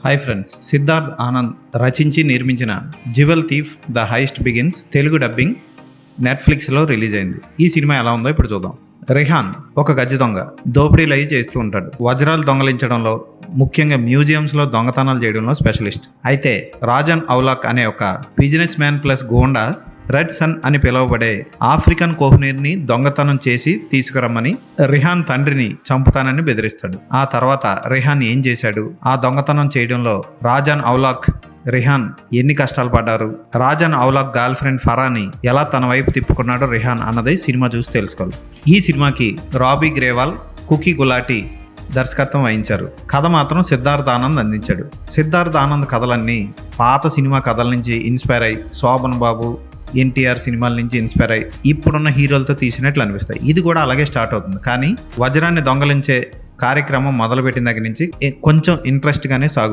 Hi friends, Siddharth Anand రచించి నిర్మించిన Jewel Thief The Heist Begins Telugu dubbing నెట్ఫ్లిక్స్లో రిలీజ్ అయింది. ఈ సినిమా ఎలా ఉందో ఇప్పుడు చూద్దాం. రెహాన్ ఒక గజ్జి దొంగ, దోపిడీలు అయి చేస్తూ ఉంటాడు. వజ్రాలు దొంగలించడంలో, ముఖ్యంగా మ్యూజియంస్లో దొంగతనాలు చేయడంలో స్పెషలిస్ట్. అయితే రాజన్ ఔలాక్ అనే ఒక బిజినెస్ మ్యాన్ ప్లస్ గోండా రెడ్ సన్ అని పిలువబడే ఆఫ్రికన్ కోహ్నీర్ని దొంగతనం చేసి తీసుకురమ్మని రెహాన్ తండ్రిని చంపుతానని బెదిరిస్తాడు. ఆ తర్వాత రెహాన్ ఏం చేశాడు, ఆ దొంగతనం చేయడంలో రాజన్ ఔలాక్, రెహాన్ ఎన్ని కష్టాలు పడ్డారు, రాజన్ ఔలాక్ గర్ల్ ఫ్రెండ్ ఫరాని ఎలా తన వైపు తిప్పుకున్నాడో రెహాన్ అన్నది సినిమా చూసి తెలుసుకోవాలి. ఈ సినిమాకి రాబీ గ్రేవాల్, కుకీ గులాటి దర్శకత్వం వహించారు. కథ మాత్రం సిద్ధార్థ్ ఆనంద్ అందించాడు. సిద్ధార్థ్ ఆనంద్ కథలన్నీ పాత సినిమా కథల నుంచి ఇన్స్పైర్ అయ్యి, శోభన్ బాబు, ఎన్టీఆర్ సినిమాల నుంచి ఇన్స్పైర్ అయ్యి ఇప్పుడున్న హీరోలతో తీసినట్లు అనిపిస్తాయి. ఇది కూడా అలాగే స్టార్ట్ అవుతుంది. కానీ వజ్రాన్ని దొంగలించే కార్యక్రమం మొదలుపెట్టిన దగ్గర నుంచి కొంచెం ఇంట్రెస్ట్గానే సాగుతుంది.